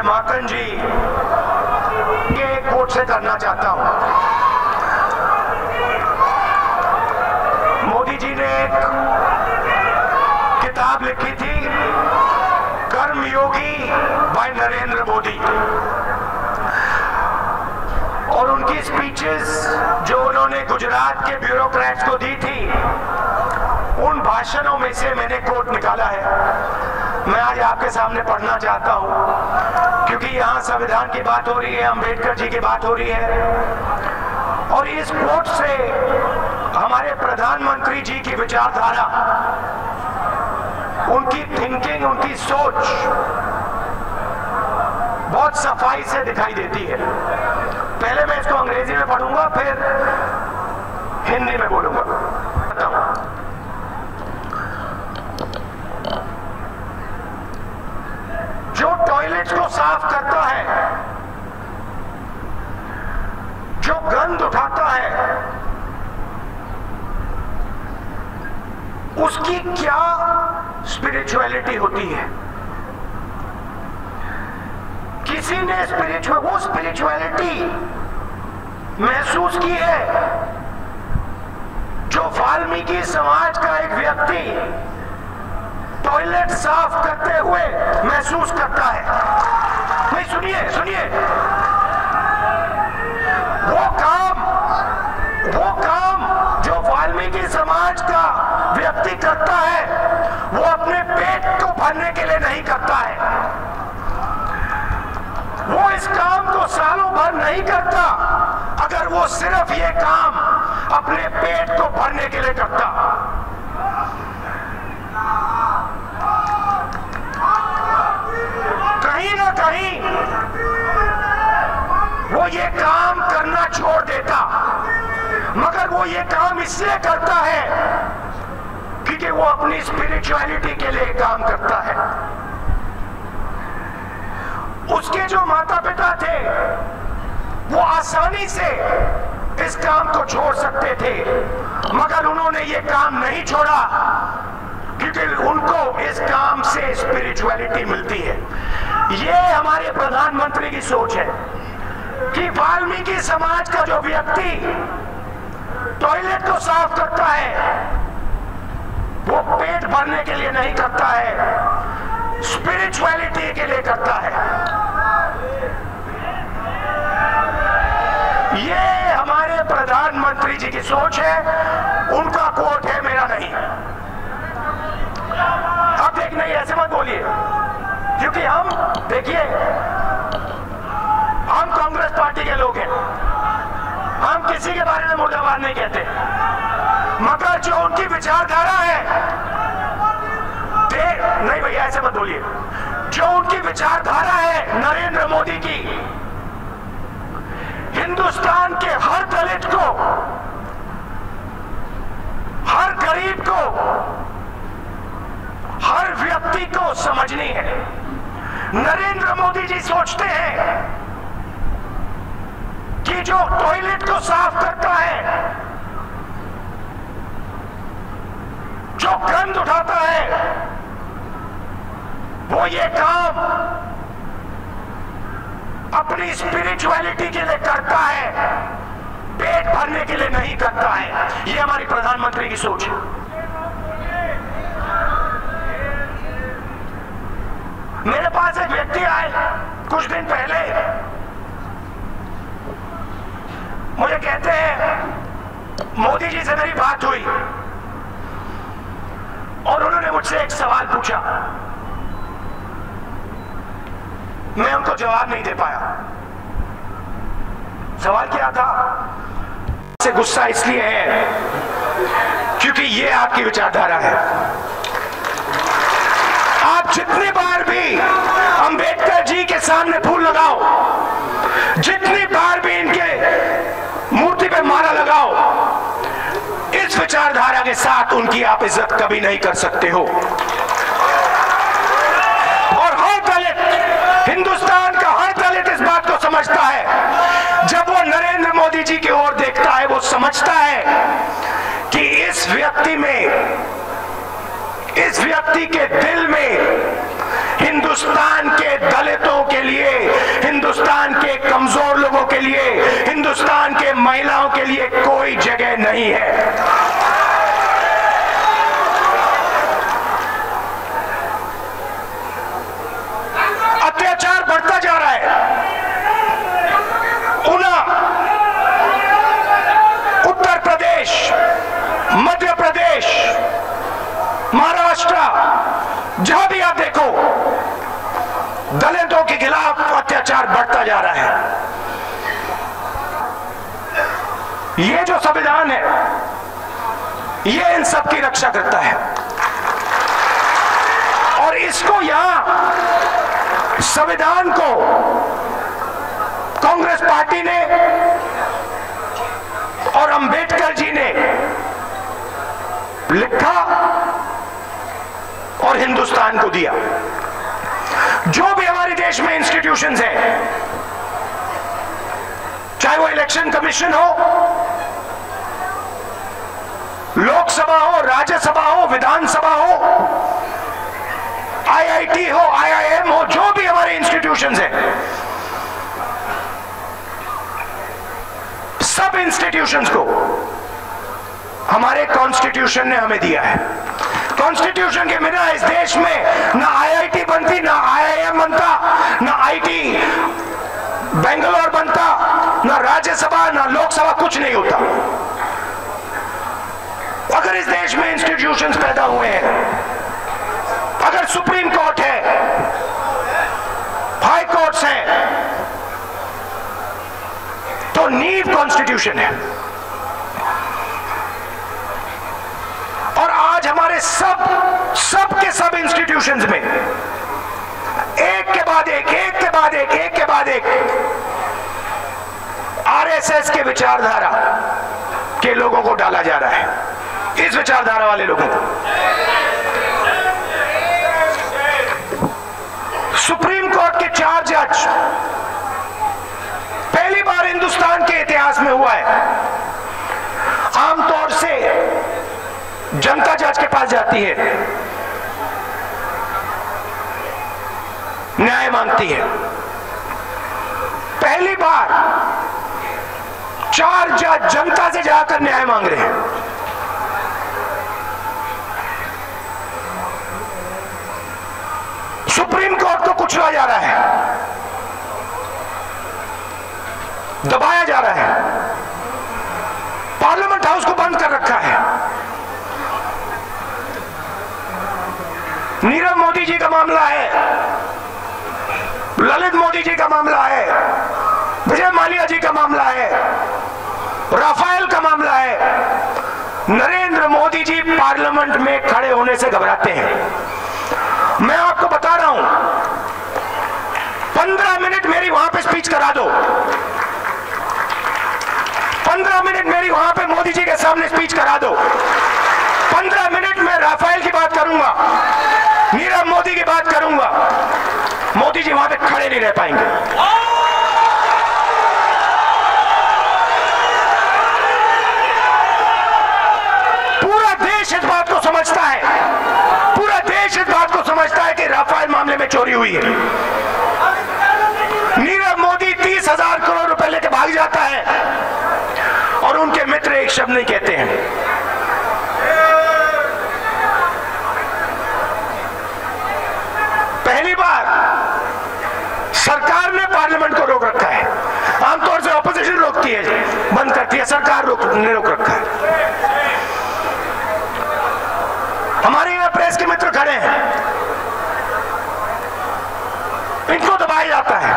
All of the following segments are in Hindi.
माखन जी के कोट से करना चाहता हूं। मोदी जी ने एक किताब लिखी थी, कर्मयोगी बाय नरेंद्र मोदी, और उनकी स्पीचेस जो उन्होंने गुजरात के ब्यूरोक्रेट्स को दी थी, उन भाषणों में से मैंने कोट निकाला है। मैं आज आपके सामने पढ़ना चाहता हूं, क्योंकि यहां संविधान की बात हो रही है, अंबेडकर जी की बात हो रही है, और इस कोट से हमारे प्रधानमंत्री जी की विचारधारा, उनकी थिंकिंग, उनकी सोच बहुत सफाई से दिखाई देती है। पहले मैं इसको अंग्रेजी में पढ़ूंगा, फिर हिंदी में बोलूंगा। जो टॉयलेट्स को साफ करता है, जो गंद उठाता है, उसकी क्या स्पिरिचुअलिटी होती है? किसी ने वो स्पिरिचुअलिटी महसूस की है जो वाल्मीकि समाज का एक व्यक्ति टॉयलेट साफ करते हुए महसूस करता है? नहीं, सुनिए सुनिए, वो काम जो वाल्मीकि समाज का व्यक्ति करता है, वो अपने पेट को भरने के लिए नहीं करता है। वो इस काम को सालों भर नहीं करता अगर वो सिर्फ ये काम अपने पेट को भरने के लिए करता। कहीं ना कहीं वो ये काम करना छोड़ देता, मगर वो ये काम इसलिए करता है क्योंकि वो अपनी स्पिरिचुअलिटी के लिए काम करता है। उसके जो माता पिता थे वो आसानी से इस काम को छोड़ सकते थे, मगर उन्होंने ये काम नहीं छोड़ा क्योंकि उनको इस काम से स्पिरिचुअलिटी मिलती है। ये हमारे प्रधानमंत्री की सोच है कि वाल्मीकि समाज का जो व्यक्ति टॉयलेट को साफ करता है, वो पेट भरने के लिए नहीं करता है, स्पिरिचुअलिटी के लिए करता है। ये हमारे प्रधानमंत्री जी की सोच है, उनका कोट है, मेरा नहीं। अब देख, नहीं ऐसे मत बोलिए, क्योंकि हम, देखिए, हम कांग्रेस पार्टी के लोग हैं, हम किसी के बारे में मुर्दाबाद नहीं कहते, मगर जो उनकी विचारधारा है, नहीं भैया ऐसे मत बोलिए, जो उनकी विचारधारा है नरेंद्र मोदी की, हिंदुस्तान के हर दलित को, हर गरीब को, हर व्यक्ति को समझनी है। नरेंद्र मोदी जी सोचते हैं कि जो टॉयलेट को साफ करता है, जो गंद उठाता है, वो ये काम अपनी स्पिरिचुअलिटी के लिए करता है, पेट भरने के लिए नहीं करता है। ये हमारी प्रधानमंत्री की सोच है। मेरे पास एक व्यक्ति आए कुछ दिन पहले, मुझे कहते हैं मोदी जी से मेरी बात हुई और उन्होंने मुझसे एक सवाल पूछा, मैं उनको जवाब नहीं दे पाया। सवाल क्या था? से गुस्सा इसलिए है क्योंकि ये आपकी विचारधारा है। आप जितनी बार भी अंबेडकर जी के सामने फूल लगाओ, जितनी बार भी इनके मूर्ति पे माला लगाओ, इस विचारधारा के साथ उनकी आप इज्जत कभी नहीं कर सकते हो। और हर दलित, हिंदुस्तान का हर दलित इस बात को समझता है। जब वो नरेंद्र मोदी जी की ओर देखता है, वो समझता है कि इस व्यक्ति में, इस व्यक्ति के दिल में हिंदुस्तान के दलितों के लिए, हिंदुस्तान के कमजोर लोगों के लिए, हिंदुस्तान के महिलाओं के लिए कोई जगह नहीं है। अत्याचार बढ़ता जा रहा है। उना, उत्तर प्रदेश, मध्य प्रदेश, महाराष्ट्र, जहां भी आप देखो दलितों के खिलाफ अत्याचार बढ़ता जा रहा है। ये जो संविधान है ये इन सब की रक्षा करता है और इसको यहां संविधान को कांग्रेस पार्टी ने और अंबेडकर जी ने लिखा और हिंदुस्तान को दिया। जो भी हमारे देश में इंस्टीट्यूशंस हैं, चाहे वो इलेक्शन कमीशन हो, लोकसभा हो, राज्यसभा हो, विधानसभा हो, आईआईटी हो, आईआईएम हो, जो भी हमारे इंस्टीट्यूशंस हैं, सब इंस्टीट्यूशंस को हमारे कॉन्स्टिट्यूशन ने हमें दिया है। कॉन्स्टिट्यूशन के बिना इस देश में ना आईआईटी बनती, ना आईआईएम बनता, ना आईटी बेंगलोर बनता, ना राज्यसभा, ना लोकसभा, कुछ नहीं होता। अगर इस देश में इंस्टीट्यूशंस पैदा हुए हैं, अगर सुप्रीम कोर्ट है, हाई कोर्ट्स हैं, तो नींव कॉन्स्टिट्यूशन है। और आज हमारे सब के सब इंस्टीट्यूशंस में एक के बाद एक, एक के बाद एक, एक के बाद एक आरएसएस के विचारधारा के लोगों को डाला जा रहा है। इस विचारधारा वाले लोगों को सुप्रीम कोर्ट के 4 जज, पहली बार हिंदुस्तान के इतिहास में हुआ है। आमतौर से जनता जज के पास जाती है, न्याय मांगती है। पहली बार 4 जज जनता से जाकर न्याय मांग रहे हैं। सुप्रीम कोर्ट को कुचला जा रहा है, दबाया जा रहा है, पार्लियामेंट हाउस को बंद कर रखा है। नीरव मोदी जी का मामला है, ललित मोदी जी का मामला है, विजय माल्या जी का मामला है, राफेल का मामला है। नरेंद्र मोदी जी पार्लियामेंट में खड़े होने से घबराते हैं। मैं आपको बता रहा हूं, 15 मिनट मेरी वहां पे स्पीच करा दो, 15 मिनट मेरी वहां पे मोदी जी के सामने स्पीच करा दो, 15 मिनट में राफेल की बात करूंगा, नीरव मोदी की बात करूंगा, मोदी जी वहां पे खड़े नहीं रह पाएंगे। पूरा देश इस बात को समझता है, पूरा देश इस बात को समझता है कि राफेल मामले में चोरी हुई है। नीरव मोदी 30,000 करोड़ रुपए लेके भाग जाता है और उनके मित्र एक शब्द नहीं कहते हैं। पहली बार सरकार ने पार्लियामेंट को रोक रखा है। आमतौर से ऑपोजिशन रोकती है, बंद करती है, सरकार ने रोक रखा है। हमारे यहां प्रेस के मित्र खड़े हैं, इनको दबाया जाता है।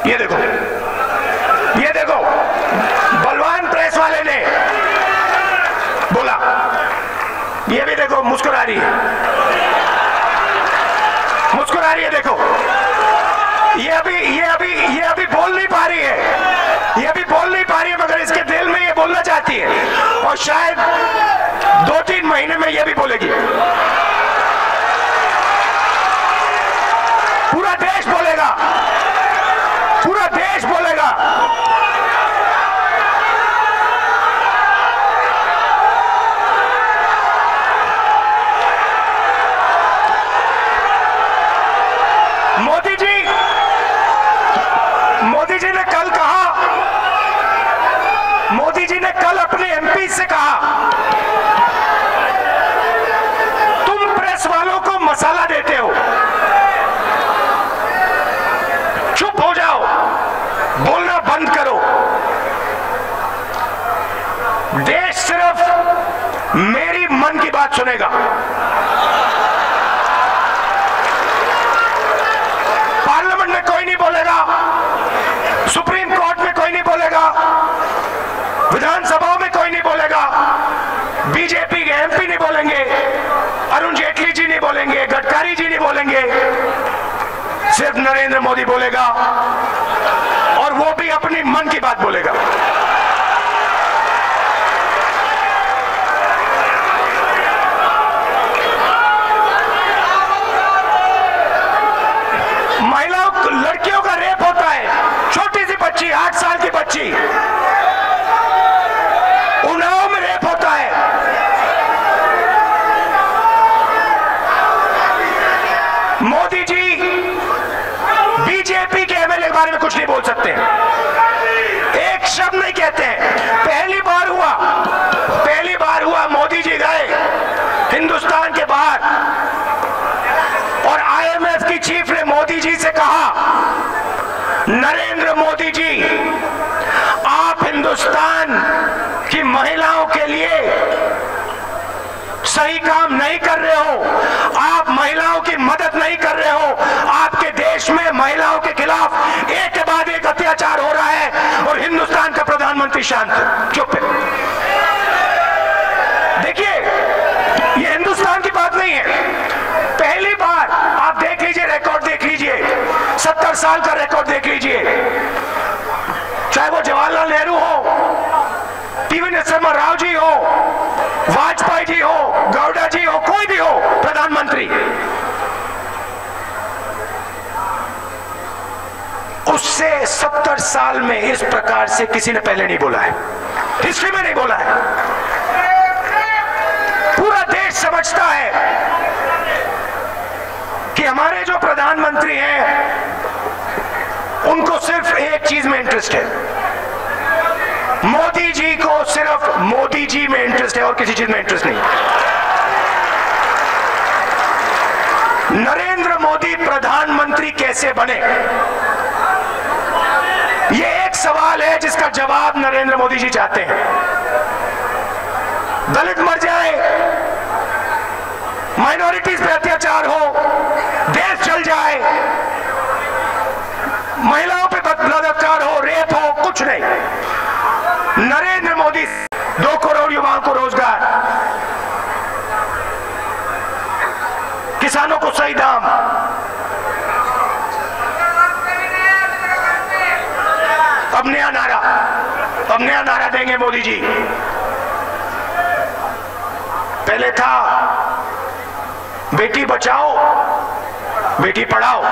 ये देखो, ये देखो, बलवान प्रेस वाले ने बोला, ये भी देखो मुस्कुरा रही है, मुस्कुरा रही है। देखो, ये अभी बोल नहीं पा रही है, ये अभी बोल नहीं पा रही है, मगर इसके दिल में ये बोलना चाहती है और शायद 2-3 महीने में ये भी बोलेगी। पूरा देश बोलेगा, पूरा देश बोलेगा। से कहा, तुम प्रेस वालों को मसाला देते हो, चुप हो जाओ, बोलना बंद करो। देश सिर्फ मेरी मन की बात सुनेगा। पार्लियामेंट में कोई नहीं बोलेगा, सुप्रीम कोर्ट में कोई नहीं बोलेगा, विधानसभा में कोई नहीं बोलेगा, बीजेपी के एमपी नहीं बोलेंगे, अरुण जेटली जी नहीं बोलेंगे, गडकरी जी नहीं बोलेंगे, सिर्फ नरेंद्र मोदी बोलेगा, और वो भी अपनी मन की बात बोलेगा। महिलाओं, लड़कियों का रेप होता है, छोटी सी बच्ची, 8 साल की बच्ची, उन्नाव में रेप होता है। मोदी जी बीजेपी के एमएलए के बारे में कुछ नहीं बोल सकते, एक शब्द नहीं कहते हैं। पहली बार हुआ मोदी जी गए हिंदुस्तान के बाहर और आईएमएफ की चीफ ने मोदी जी से कहा, नरेंद्र मोदी जी, आप हिंदुस्तान की महिलाओं के लिए सही काम नहीं कर रहे हो, आप महिलाओं की मदद नहीं कर रहे हो, आपके देश में महिलाओं के खिलाफ एक के बाद एक अत्याचार हो रहा है, और हिंदुस्तान का प्रधानमंत्री शांत चुप है। देखिए, ये हिंदुस्तान की बात नहीं है, पहली बार आप देख लीजिए, रिकॉर्ड देख लीजिए, 70 साल का रिकॉर्ड देख लीजिए, चाहे वो जवाहरलाल नेहरू हो, टीवी नरसिम्हा राव जी हो, वाजपेयी जी हो, गौड़ा जी हो, कोई भी हो प्रधानमंत्री, उससे 70 साल में इस प्रकार से किसी ने पहले नहीं बोला है, हिस्ट्री में नहीं बोला है। पूरा देश समझता है कि हमारे जो प्रधानमंत्री हैं उनको सिर्फ एक चीज में इंटरेस्ट है, मोदी जी को सिर्फ मोदी जी में इंटरेस्ट है और किसी चीज में इंटरेस्ट नहीं। नरेंद्र मोदी प्रधानमंत्री कैसे बने, ये एक सवाल है जिसका जवाब नरेंद्र मोदी जी चाहते हैं। दलित मर जाए, माइनॉरिटीज पे अत्याचार हो, देश जल जाए, महिलाओं पे बलात्कार हो, रेप हो, कुछ नहीं। नरेंद्र मोदी 2 करोड़ युवाओं को रोजगार, किसानों को सही दाम, अब नया नारा देंगे मोदी जी। पहले था बेटी बचाओ बेटी पढ़ाओ,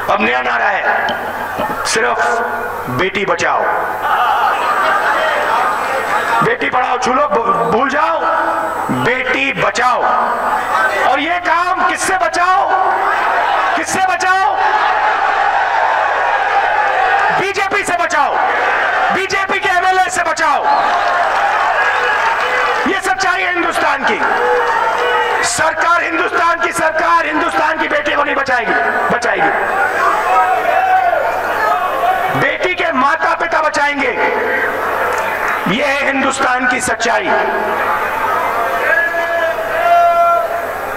अब नया नारा है सिर्फ बेटी बचाओ, बेटी पढ़ाओ छूलो भूल जाओ, बेटी बचाओ। और ये काम किससे बचाओ, किससे बचाओ, बीजेपी से बचाओ, बीजेपी के एमएलए से बचाओ। ये सच्चाई है हिंदुस्तान की। सरकार हिंदुस्तान की सरकार हिंदुस्तान की बेटी को नहीं बचाएगी। बेटी के माता पिता बचाएंगे। यह है हिंदुस्तान की सच्चाई।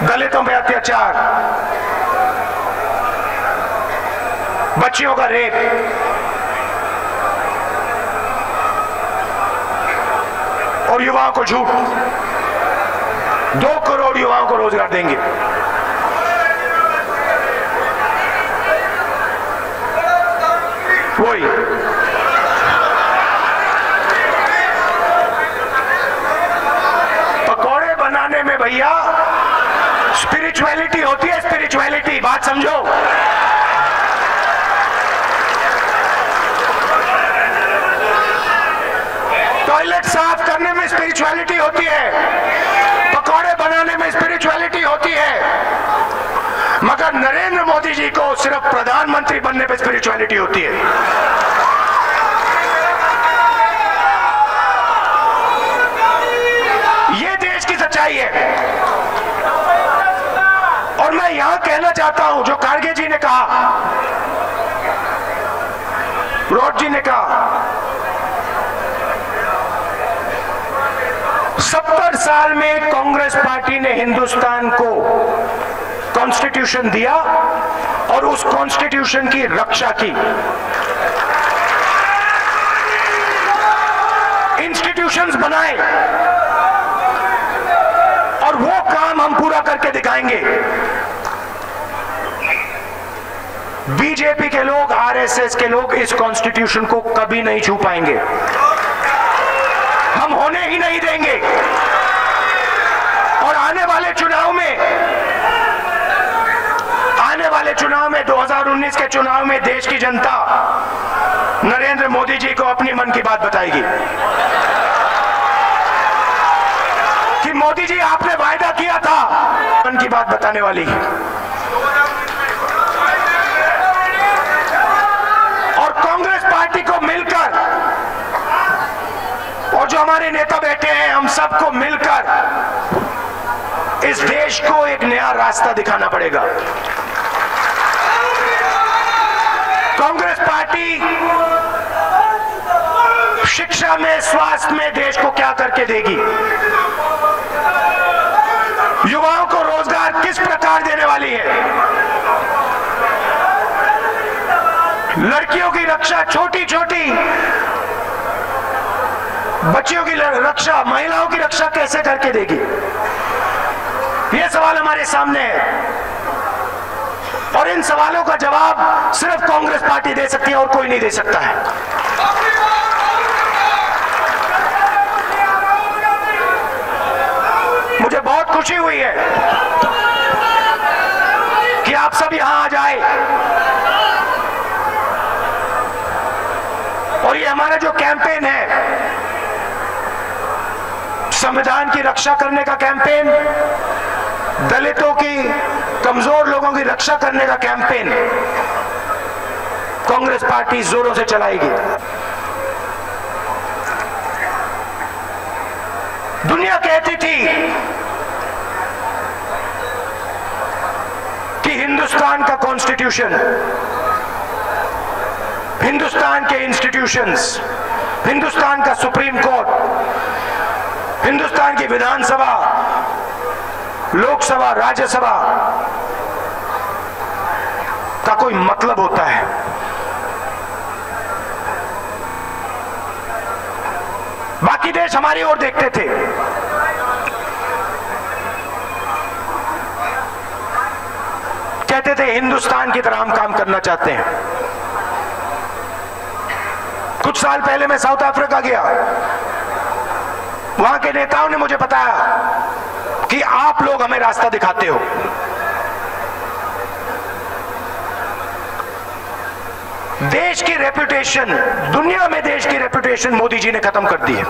दलितों पे अत्याचार, बच्चियों का रेप, और युवाओं को झूठ। 2 करोड़ युवाओं को रोजगार देंगे। वही पकौड़े बनाने में भैया स्पिरिचुअलिटी होती है, स्पिरिचुअलिटी, बात समझो। टॉयलेट साफ करने में स्पिरिचुअलिटी होती है, पकौड़े बनाने में स्पिरिचुअलिटी होती है, मगर नरेंद्र मोदी जी को सिर्फ प्रधानमंत्री बनने पे स्पिरिचुअलिटी होती है। बोलना चाहता हूं जो कारगे जी ने कहा, रोड जी ने कहा, 70 साल में कांग्रेस पार्टी ने हिंदुस्तान को कॉन्स्टिट्यूशन दिया और उस कॉन्स्टिट्यूशन की रक्षा की, इंस्टीट्यूशंस बनाए और वो काम हम पूरा करके दिखाएंगे। बीजेपी के लोग, आरएसएस के लोग इस कॉन्स्टिट्यूशन को कभी नहीं छू पाएंगे, हम होने ही नहीं देंगे। और आने वाले चुनाव में 2019 के चुनाव में देश की जनता नरेंद्र मोदी जी को अपनी मन की बात बताएगी कि मोदी जी आपने वायदा किया था, मन की बात बताने वाली। और कांग्रेस पार्टी को मिलकर और जो हमारे नेता बैठे हैं, हम सबको मिलकर इस देश को एक नया रास्ता दिखाना पड़ेगा। कांग्रेस पार्टी शिक्षा में, स्वास्थ्य में देश को क्या करके देगी, युवाओं को रोजगार किस प्रकार देने वाली है, लड़कियों की रक्षा, छोटी छोटी बच्चियों की रक्षा, महिलाओं की रक्षा कैसे करके देगी, ये सवाल हमारे सामने है। और इन सवालों का जवाब सिर्फ कांग्रेस पार्टी दे सकती है और कोई नहीं दे सकता है। मुझे बहुत खुशी हुई है कि आप सब यहां आ जाए और ये हमारा जो कैंपेन है, संविधान की रक्षा करने का कैंपेन, दलितों की, कमजोर लोगों की रक्षा करने का कैंपेन कांग्रेस पार्टी जोरों से चलाएगी। दुनिया कहती थी कि हिंदुस्तान का कॉन्स्टिट्यूशन, हिंदुस्तान के इंस्टीट्यूशंस, हिंदुस्तान का सुप्रीम कोर्ट, हिंदुस्तान की विधानसभा, लोकसभा, राज्यसभा का कोई मतलब होता है। बाकी देश हमारी ओर देखते थे। कहते थे हिंदुस्तान की तरह हम काम करना चाहते हैं। कुछ साल पहले मैं साउथ अफ्रीका गया, वहां के नेताओं ने मुझे बताया कि आप लोग हमें रास्ता दिखाते हो। देश की रेपुटेशन, दुनिया में देश की रेपुटेशन मोदी जी ने खत्म कर दी है।